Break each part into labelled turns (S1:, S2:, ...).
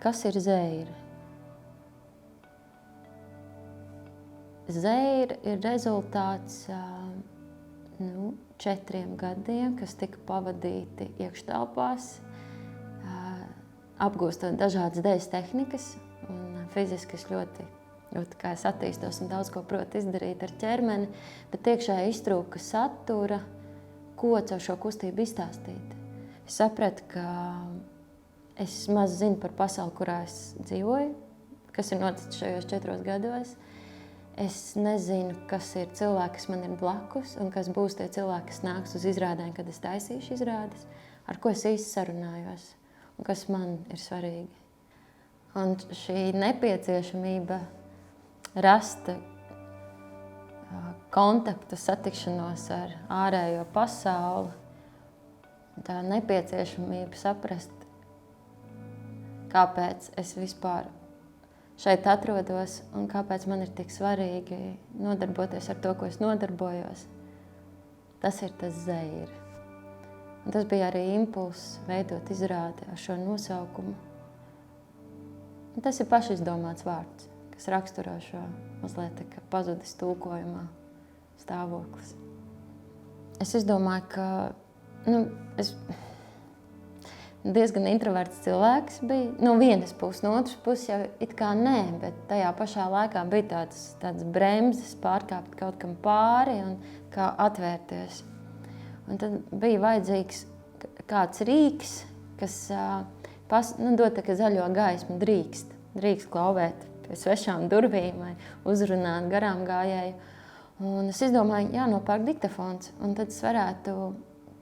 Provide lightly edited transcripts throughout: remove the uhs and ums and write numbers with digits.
S1: Kas ir zeira? Zeira ir rezultāts 4 gadiem, kas tika pavadīti iekštelpās, apgūstot dažādas dēļas tehnikas un fiziski ļoti kā es attīstos un daudz ko protu izdarīt ar ķermeni, bet iekšā iztrūka satura, ko caur šo kustību izstāstīt. Es sapratu, ka es maz zinu par pasauli, kurā es dzīvoju, kas ir noticis šajos 4 gados. Es nezinu, kas ir cilvēki, kas man ir blakus, un kas būs tie cilvēki, kas nāks uz izrādēm, kad es taisīšu izrādes, ar ko es īsti sarunājos, un kas man ir svarīgi. Un šī nepieciešamība rast kontaktu, satikšanos ar ārējo pasauli, tā nepieciešamība saprast, kāpēc es vispār šeit atrodos un kāpēc man ir tik svarīgi nodarboties ar to, ko es nodarbojos. Tas ir tas zeira. Un tas bija arī impulss veidot izrādi ar šo nosaukumu. Un tas ir pašizdomāts vārds, kas raksturo šo mazliet tā kā pazudis tulkojumā stāvoklis. Es izdomāju, ka es diezgan introverts cilvēks biju. No vienas puses, no otras puses jau it kā nē, bet tajā pašā laikā bija tāds bremzes pārkāpt kaut kam pāri un kā atvērties. Un tad bija vajadzīgs kāds rīks, kas dod tā kā zaļo gaismu, drīkst klauvēt pie svešām durvīm vai uzrunāt garām gājēju. Un es izdomāju, jānopērk diktafons, un tad es varētu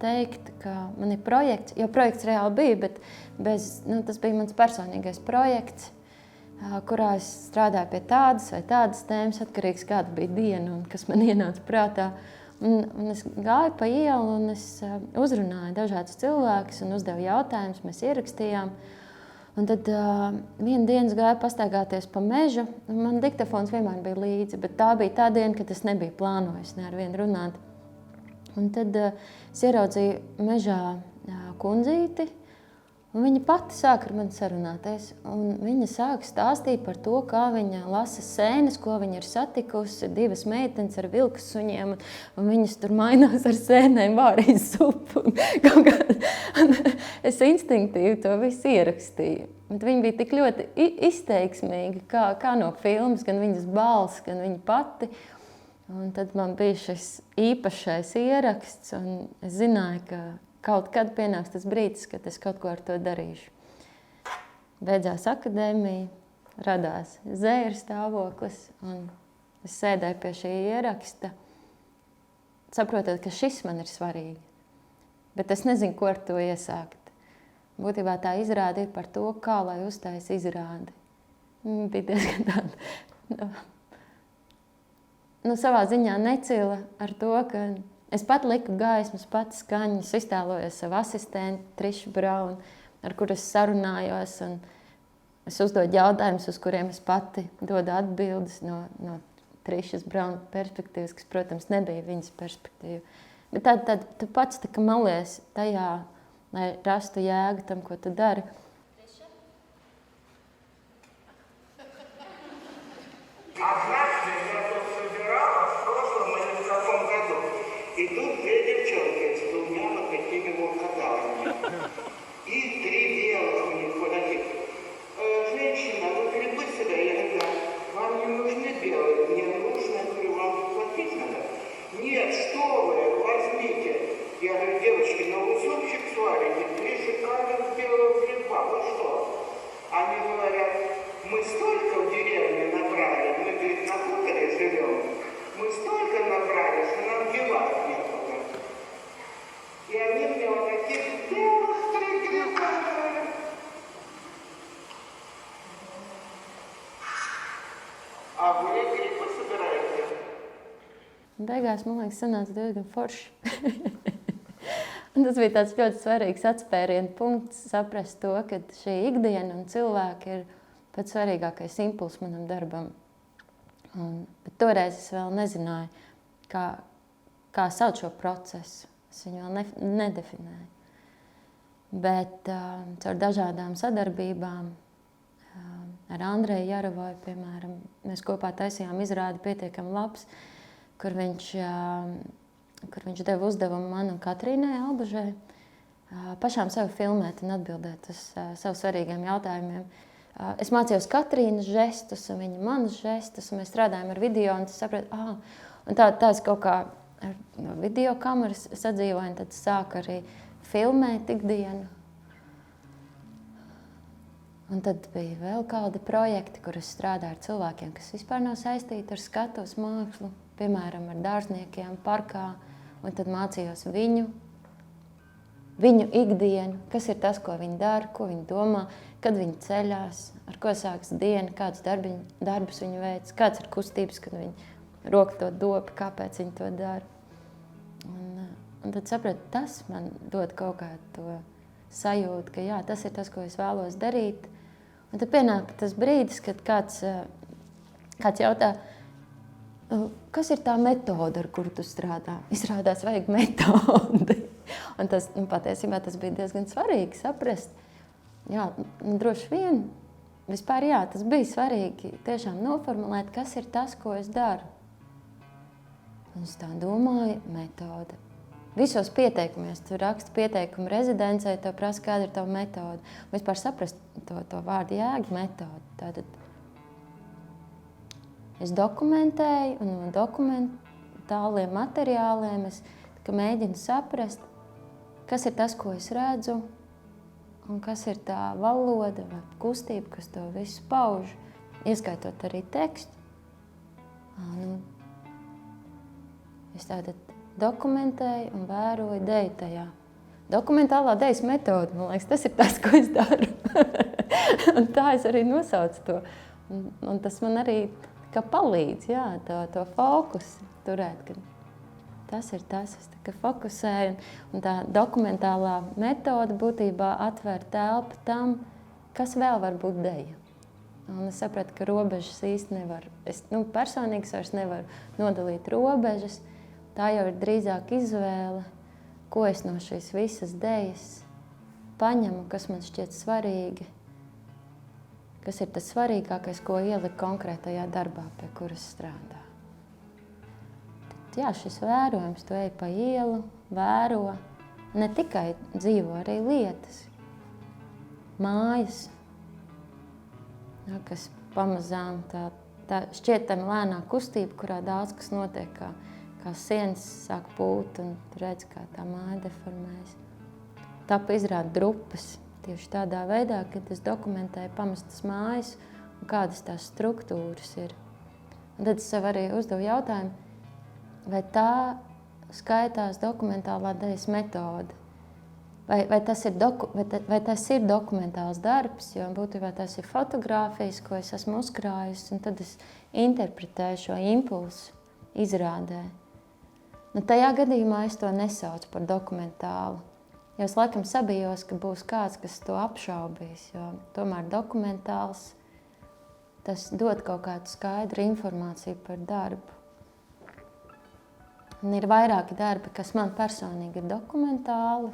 S1: teikt, ka man ir projekts, jo projekts reāli bija, bet tas bija mans personīgais projekts, kurā es strādāju pie tādas vai tādas tēmas, atkarīgs kāda bija diena un kas man ienāca prātā. Un es gāju pa ielu un es uzrunāju dažādus cilvēkus un uzdevu jautājumus, mēs ierakstījām. Un tad vienu dienu gāju pastaigāties pa mežu, un man diktafons vienmēr bija līdzi, bet tā bija tā diena, kad es nebiju plānojis ne ar vienu runāt. Un tad es ieraudzīju mežā kundzīti, un viņa pati sāka ar mani sarunāties. Un viņa sāka stāstīt par to, kā viņa lasa sēnes, ko viņa ir satikusi, 2 meitenes ar vilku suņiem, un viņas tur mainās ar sēnēm, vārīja zupu. Es instinktīvi to visu ierakstīju. Bet viņa bija tik ļoti izteiksmīga, kā no filmas, gan viņas balss, gan viņa pati. Un tad man bija šis īpašais ieraksts, un es zināju, ka kaut kad pienāks tas brīdis, kad es kaut ko ar to darīšu. Beidzās akadēmija, radās zeira stāvoklis, un es sēdēju pie šī ieraksta, saprotot, ka šis man ir svarīgi. Bet es nezinu, ko ar to iesākt. Būtībā tā izrāde ir par to, kā lai uztais izrādi. Bija diezgan tāda, savā ziņā necila ar to, ka es pat liku gaismas, pat skaņas, iztēlojos savu asistentu, Trišu Braunu, ar kuru es sarunājos, un es uzdodu jautājumus, uz kuriem es pati dodu atbildes no Trišas Brauna perspektīvas, kas, protams, nebija viņas perspektīva. Bet tad tu pats tā kā malies tajā, lai rastu jēgu tam, ko tu dari.
S2: И тут 2 девчонки с 2 вот такими волкодлаками. И 3 белых у них вот таких. Женщина, вы грибы сюда? Я говорю, да. Вам не нужны белые? Мне нужно, говорю, вам платить надо. Нет, что вы, возьмите. Я говорю, девочки, вы супчик сварите, 3 шикарных белых гриба, вы что? Они говорят, мы столько в деревне набрали, мы, говорит, на хуторе живем. Мы столько набрали, что нам девать некуда. И они мне вот таких белых 3 гриба. А вы грибы собираете?
S1: Beigās, man liekas, sanāca diezgan forši. Un tas bija tāds ļoti svarīgs atspērienu punkts, saprast to, ka šī ikdiena un cilvēki ir pats svarīgākais impulss manam darbam. Bet toreiz es vēl nezināju, kā sauc šo procesu. Es viņu vēl nedefinēju. Bet caur dažādām sadarbībām ar Andreju Jarovoju, piemēram. Mēs kopā taisījām izrādi pietiekami labs, kur viņš deva uzdevumu man un Katrīnai Albužai pašām sevi filmēt un atbildēt uz sev svarīgiem jautājumiem. Es mācījos Katrīnas žestus un viņa manas žestus, un mēs strādājam ar video, un es sapratu, un tā es kaut kā ar video kameras sadzīvoju, un tad sāku arī filmēt ikdienu. Un tad bija vēl kādi projekti, kur es strādāju ar cilvēkiem, kas vispār nav saistīti ar skatuves mākslu, piemēram, ar dārzniekiem parkā, un tad mācījos viņu ikdienu, kas ir tas, ko viņi dara, ko viņi domā, kad viņi ceļās, ar ko sākas diena, kāds darbus viņi veic, kāds ir kustības, kad viņi roka to dopi, kāpēc viņi to dara. Un tad sapratu, tas man dod kaut kādu to sajūtu, ka jā, tas ir tas, ko es vēlos darīt. Un tad pienāk tas brīdis, kad kāds jautā, kas ir tā metode, ar kuru tu strādā? Izrādās vajag metodi. Un patiesībā tas bija diezgan svarīgi saprast. Jā, droši vien, vispār jā, tas bija svarīgi tiešām noformulēt, kas ir tas, ko es daru. Un es tā domāju, metode. Visos pieteikumos, tu raksti pieteikumu rezidencē, tev prasa, kāda ir tava metode. Un vispār saprast to vārdu jēgu metode. Tātad es dokumentēju, un no dokumentāliem materiāliem es mēģinu saprast, kas ir tas, ko es redzu, un kas ir tā valoda vai kustība, kas to visu pauž, ieskaitot arī tekstu. Es tātad dokumentēju un vēroju deju tajā. Dokumentālā dejas metode, man liekas, tas ir tas, ko es daru. Un tā es arī nosaucu to. Un tas man arī kā palīdz, jā, to fokusu turēt, ka tas ir tas, es tā kā fokusēju. Un tā dokumentālā metode būtībā atver telpu tam, kas vēl var būt deja. Un es sapratu, ka robežas īsti nevar. Es personīgi vairs nevaru nodalīt robežas. Tā jau ir drīzāk izvēle, ko es no šīs visas dejas paņemu, kas man šķiet svarīgi, kas ir tas svarīgākais, ko ieliku konkrētajā darbā, pie kuras strādā. Tad, jā, šis vērojums, tu ej pa ielu, vēro, ne tikai dzīvo, arī lietas, mājas, kas pamazām tā šķietami lēnā kustība, kurā daudz kas notiek, kā sienas sāk pūt, un tu redzi, kā tā māja deformējas. Tapa izrāda drupas tieši tādā veidā, kad es dokumentēju pamestas mājas un kādas tās struktūras ir. Un tad es sev arī uzdevu jautājumu, vai tā skaitās dokumentālā dejas metode, vai tas ir dokumentāls darbs, jo būtībā tas ir fotogrāfijas, ko es esmu uzkrājusi, un tad es interpretēju šo impulsu izrādē. Tajā gadījumā es to nesaucu par dokumentālu, jo es laikam sabijos, ka būs kāds, kas to apšaubīs, jo tomēr dokumentāls, tas dod kaut kādu skaidru informāciju par darbu. Un ir vairāki darbi, kas man personīgi ir dokumentāli,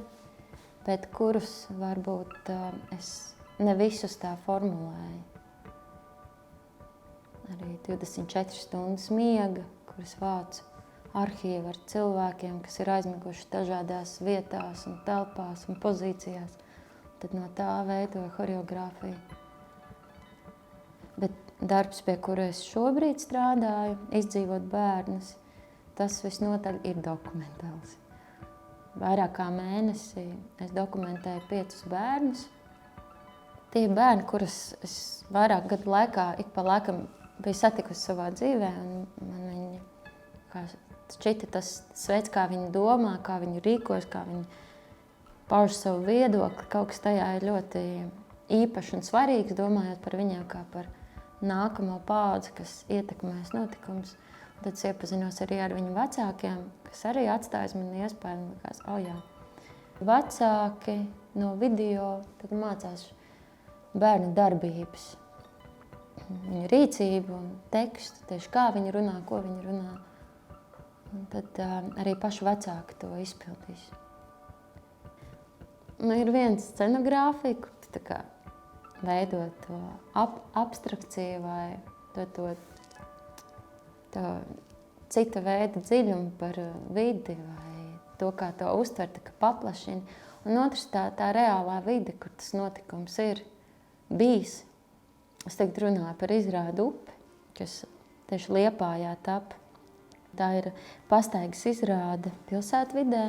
S1: bet kurus varbūt es ne visus tā formulēju. Arī 24 stundas miega, kuras vācu arhīvu ar cilvēkiem, kas ir aizmiguši dažādās vietās un telpās un pozīcijās. Tad no tā veidoja choreogrāfiju. Bet darbs, pie kura es šobrīd strādāju, izdzīvot bērnus, tas visnotaļ ir dokumentāls. Vairāk kā mēnesī es dokumentēju 5 bērnus. Tie bērni, kurus es vairāk gadu laikā, ik pa laikam biju satikusi savā dzīvē, un man viņi šķita tas veids, kā viņi domā, kā viņi rīkojas, kā viņi pauž savu viedokli. Kaut kas tajā ir ļoti īpašs un svarīgs, domājot par viņiem kā par nākamo paudzi, kas ietekmēs notikumus. Tad es iepazinos arī ar viņu vecākiem, kas arī atstājas man iespēju. Man likās, jā. Vecāki no video tad mācās bērnu darbības, viņu rīcību un tekstu, tieši kā viņi runā, ko viņi runā. Un tad arī paši vecāki to izpildīs. Ir viena scenogrāfija, kur tu tā kā veidot to abstrakciju vai to cita veida dziļumu par vidi vai to, kā to uztvert, ka paplašina. Un otrs tā reālā vide, kur tas notikums ir bijis. Es tagad runāju par izrādu upi, kas tieši Liepājā tapa. Tā ir pastaigas izrāde pilsētvidē.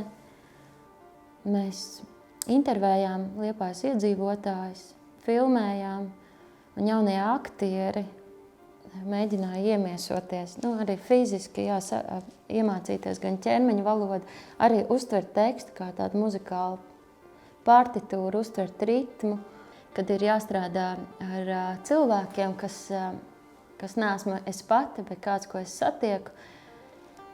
S1: Mēs intervējām Liepājas iedzīvotājus, filmējām, un jaunie aktieri mēģināja iemiesoties, arī fiziski iemācīties gan ķermeņa valodu, arī uztvert tekstu kā tādu muzikālu partitūru, uztvert ritmu, kad ir jāstrādā ar cilvēkiem, kas neesmu es pati, bet kāds, ko es satieku,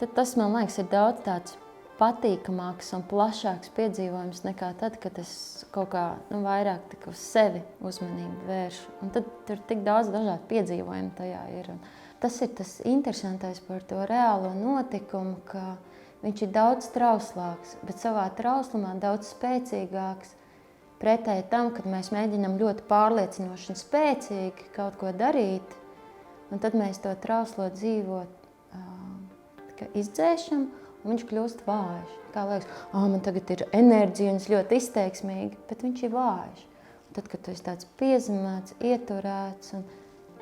S1: tad tas, man liekas, ir daudz tāds patīkamāks un plašāks piedzīvojums nekā tad, kad es kaut kā vairāk tik uz sevi uzmanību vēršu. Un tad tur tik daudz dažādu piedzīvojumu tajā ir. Un tas ir tas interesantais par to reālo notikumu, ka viņš ir daudz trauslāks, bet savā trauslumā daudz spēcīgāks. Pretēji tam, kad mēs mēģinām ļoti pārliecinoši un spēcīgi kaut ko darīt, un tad mēs to trauslo dzīvot izdzēšam, un viņš kļūst vājš. Kā liekas, man tagad ir enerģija un es ļoti izteiksmīgi, bet viņš ir vājš. Un tad, kad tu esi tāds piezemēts, ieturēts un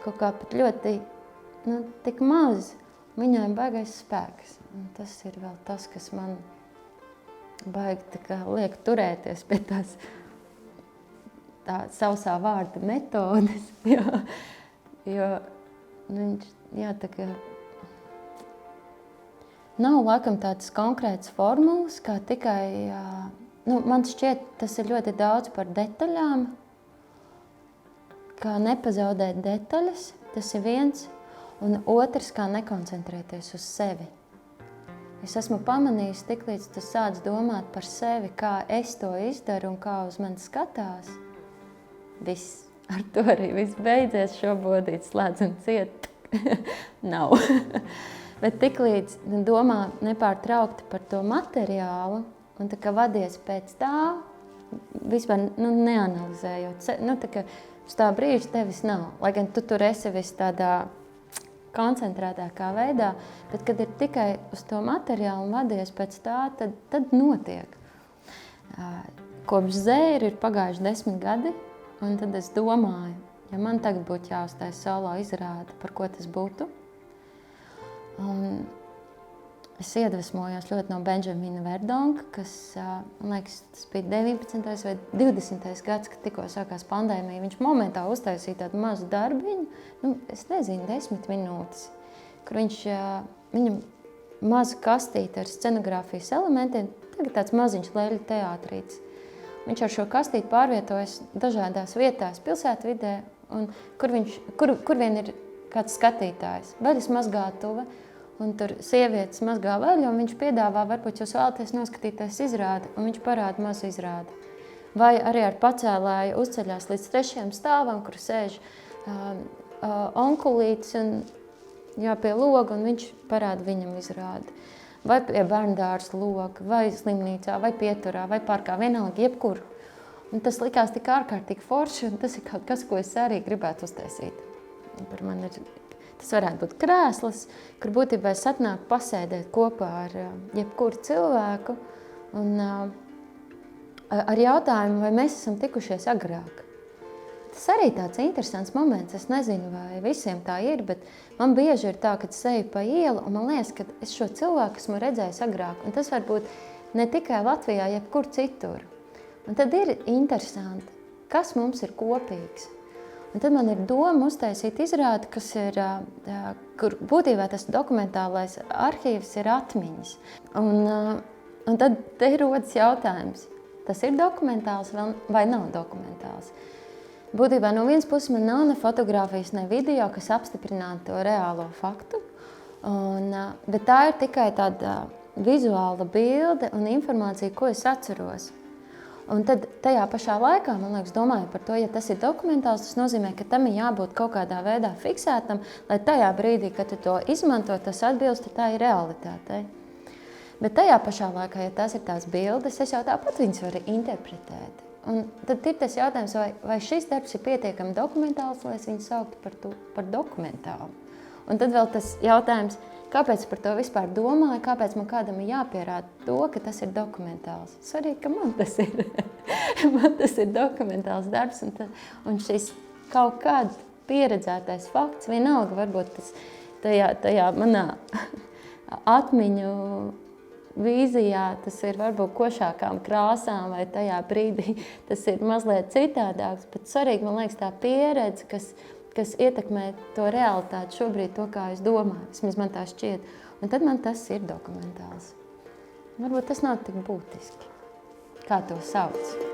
S1: kaut kā pat ļoti, tik maz, viņai baigais spēks. Un tas ir vēl tas, kas man baigi liek turēties pie tās tā sausā vārda metodes, jo viņš, tā kā nav laikam tādas konkrētas formulas, kā tikai, man šķiet, tas ir ļoti daudz par detaļām, kā nepazaudēt detaļas, tas ir viens, un otrs, kā nekoncentrēties uz sevi. Es esmu pamanījis, tiklīdz tu sāc domāt par sevi, kā es to izdaru un kā uz mani skatās, viss, ar to arī viss beidzies, šo bodīt slēdz un ciet. Nav. Bet tiklīdz domā nepārtraukti par to materiālu un tā kā vadies pēc tā, vispār neanalizējot, tā kā uz tā brīža tevis nav. Lai gan tu tur esi vis tādā koncentrētākā veidā, bet kad ir tikai uz to materiālu un vadies pēc tā, tad notiek. Kopš Zēra ir pagājuši 10 gadi, un tad es domāju, ja man tagad būtu jāuztais solo izrāde, par ko tas būtu. Un es iedvesmojos ļoti no Benjamina Verdonka, kas, man liekas, tas bija 19. vai 20. gads, kad tikko sākās pandēmija. Viņš momentā uztaisīja tādu mazu darbiņu, es nezinu, 10 minūtes, kur viņam mazu kastīti ar scenogrāfijas elementiem, tagad tāds maziņš leļu teātrītis. Viņš ar šo kastīti pārvietojas dažādās vietās pilsētvidē, un kur vien ir kāds skatītājs, veļas mazgātuve, un tur sievietes mazgā veļu, un viņš piedāvā, varbūt jūs vēlaties noskatīties izrādi, un viņš parāda mazu izrādi. Vai arī ar pacēlāju uzceļās līdz 3. stāvam, kur sēž onkulītis un pie loga, un viņš parāda viņam izrādi. Vai pie bērndārza loga, vai slimnīcā, vai pieturā, vai parkā, vienalga, jebkur. Un tas likās tik ārkārtīgi forši, un tas ir kaut kas, ko es arī gribētu uztaisīt. Tas varētu būt krēsls, kur būtībā es atnāku pasēdēt kopā ar jebkuru cilvēku un ar jautājumu, vai mēs esam tikušies agrāk. Tas arī tāds interesants moments, es nezinu, vai visiem tā ir, bet man bieži ir tā, ka es eju pa ielu un man liekas, ka es šo cilvēku esmu redzējis agrāk, un tas var būt ne tikai Latvijā, jebkur citur. Un tad ir interesanti, kas mums ir kopīgs. Un tad man ir doma uztaisīt izrādi, kas ir, kur būtībā tas dokumentālais arhīvs ir atmiņas. Un tad te ir rodas jautājums, tas ir dokumentāls vai nav dokumentāls? Būtībā no vienas puses man nav ne fotogrāfijas, ne video, kas apstiprinātu to reālo faktu, bet tā ir tikai tāda vizuāla bilde un informācija, ko es atceros. Un tad tajā pašā laikā, man liekas, domāju par to, ja tas ir dokumentāls, tas nozīmē, ka tam ir jābūt kaut kādā veidā fiksētam, lai tajā brīdī, kad tu to izmanto, tas atbilst tā ir realitātei. Bet tajā pašā laikā, ja tās ir tās bildes, es jau tāpat viņas varu interpretēt. Un tad ir tas jautājums, vai šis darbs ir pietiekami dokumentāls, lai es viņu sauktu par dokumentālu. Un tad vēl tas jautājums, kāpēc par to vispār domāju, kāpēc man kādam ir jāpierāda to, ka tas ir dokumentāls. Svarīgi, ka man tas ir. Man tas ir dokumentāls darbs, un šis kaut kāds pieredzētais fakts, vienalga varbūt tas tajā manā atmiņu vīzijā, tas ir varbūt košākām krāsām vai tajā brīdī tas ir mazliet citādāks, bet svarīgi, man liekas, tā pieredze, kas ietekmē to realitāti šobrīd, to, kā es domāju. Vismaz man tā šķiet. Un tad man tas ir dokumentāls. Varbūt tas nav tik būtiski. Kā to sauc?